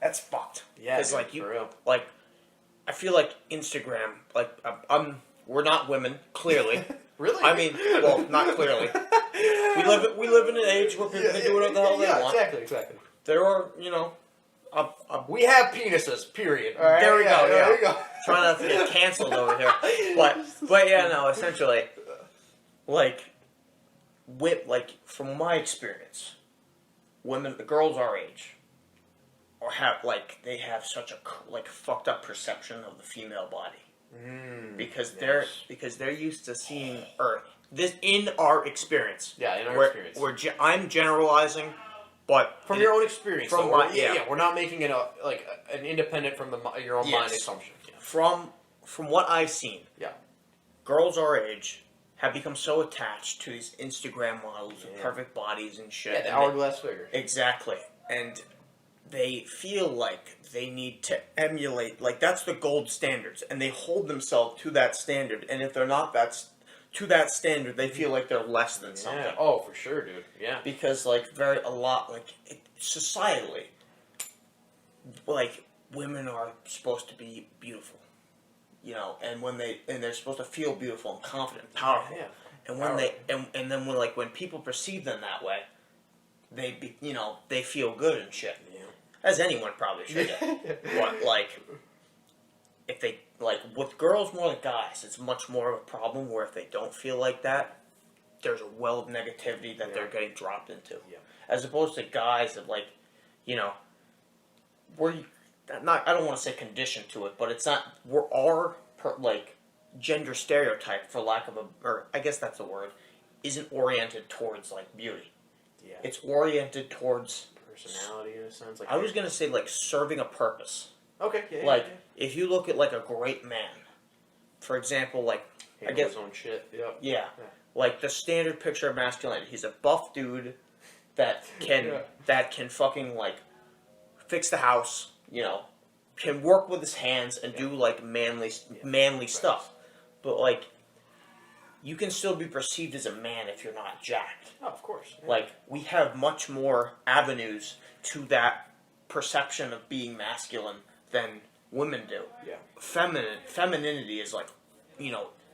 That's fucked. Yeah, It's like for real. like, I feel like Instagram, like, we're not women, clearly. Really? I mean, well, not clearly. We live in an age where people can do whatever the hell they want. Exactly. There are, We have penises, period. All right? There we go, There yeah. we go. Trying not to get canceled over here. But yeah, no, essentially, like, from my experience, the girls our age, they have such a, like, fucked up perception of the female body. Because they're used to seeing, or this in our experience. Yeah, in our experience. I'm generalizing, but from your own experience. From we're not making it an independent from your own mind assumption. Yeah. From what I've seen, girls our age have become so attached to these Instagram models with perfect bodies and shit. Yeah, the hourglass figure. Exactly, and they feel like they need to emulate, like, that's the gold standards, and they hold themselves to that standard, and if they're not to that standard, they feel like they're less than something. Yeah. Oh, for sure, dude. Yeah. Because, like, societally, like, women are supposed to be beautiful, and they're supposed to feel beautiful and confident and powerful. Yeah. And and then when people perceive them that way, they feel good and shit. Yeah. As anyone probably should. But, like, if they, like, with girls more than guys, it's much more of a problem where if they don't feel like that, there's a well of negativity that they're getting dropped into. Yeah. As opposed to guys that, like, I don't want to say conditioned to it, but it's not, gender stereotype, for lack of or I guess that's the word, isn't oriented towards, like, beauty. Yeah. It's oriented towards personality, in a sense. Like, I was going to say, like, serving a purpose. Okay, yeah. Like, if you look at, like, a great man, for example, like, I guess his own shit. Yep. Yeah. Like, the standard picture of masculinity. He's a buff dude that can fucking, like, fix the house, can work with his hands and do, like, manly stuff. But, like, you can still be perceived as a man if you're not jacked. Oh, of course. Yeah. Like, we have much more avenues to that perception of being masculine than women do. Yeah. Femininity is, like,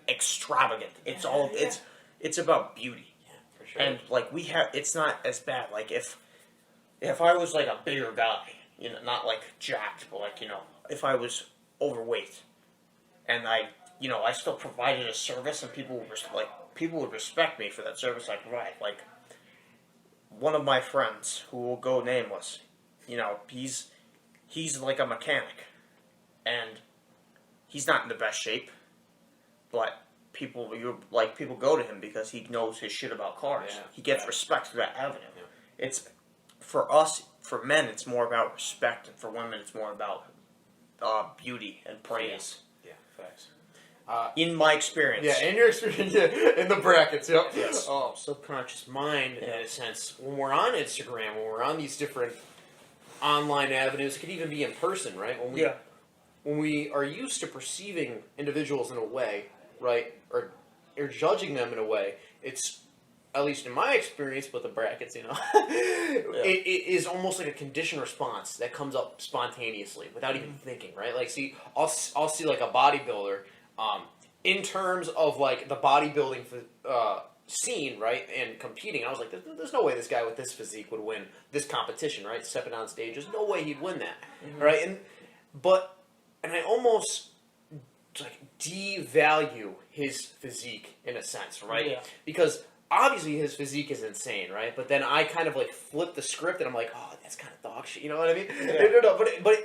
extravagant. It's about beauty. Yeah, for sure. And, like, it's not as bad. Like, if I was, like, a bigger guy, not, like, jacked, but, like, if I was overweight, and I still provided a service, and people would respect me for that service I provide. Like, one of my friends, who will go nameless, he's like a mechanic, and he's not in the best shape, but people go to him because he knows his shit about cars. Yeah. He gets respect through that avenue. Yeah. It's, for us, for men, it's more about respect, and for women, it's more about beauty and praise. Yeah, facts. In my experience. Yeah, in your experience, in the brackets, yep. Yes. Subconscious mind, in a sense, when we're on Instagram, when we're on these different online avenues, it could even be in person, right? When we are used to perceiving individuals in a way, right, or judging them in a way, it's, at least in my experience with the brackets, it is almost like a conditioned response that comes up spontaneously without even thinking, right? Like, see, I'll see, like, a bodybuilder, in terms of, like, the bodybuilding scene, right, and competing. I was like, there's no way this guy with this physique would win this competition, right? Stepping on stage, there's no way he'd win that, right? And I almost, like, devalue his physique in a sense, right? Yeah. Because obviously his physique is insane, right? But then I kind of, like, flip the script and I'm like, oh, that's kind of dog shit, you know what I mean? Yeah. No, but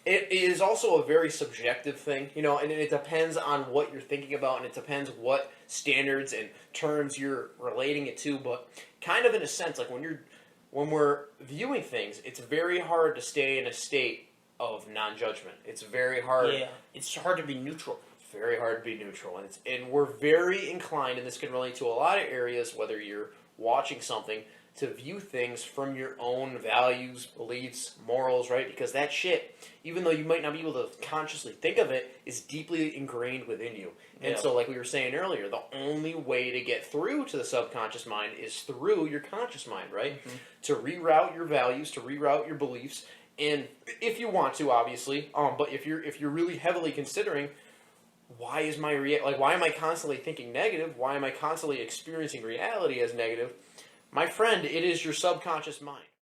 it is also a very subjective thing, and it depends on what you're thinking about, and it depends what standards and terms you're relating it to. But kind of in a sense, like, when we're viewing things, it's very hard to stay in a state of non-judgment. It's very hard. Yeah, it's hard to be neutral. Very hard to be neutral, and we're very inclined, and this can relate to a lot of areas, whether you're watching something, to view things from your own values, beliefs, morals, right? Because that shit, even though you might not be able to consciously think of it, is deeply ingrained within you. And so, like we were saying earlier, the only way to get through to the subconscious mind is through your conscious mind, right? To reroute your values, to reroute your beliefs, And if you want to, obviously, but if you're really heavily considering, why is why am I constantly thinking negative? Why am I constantly experiencing reality as negative? My friend, it is your subconscious mind.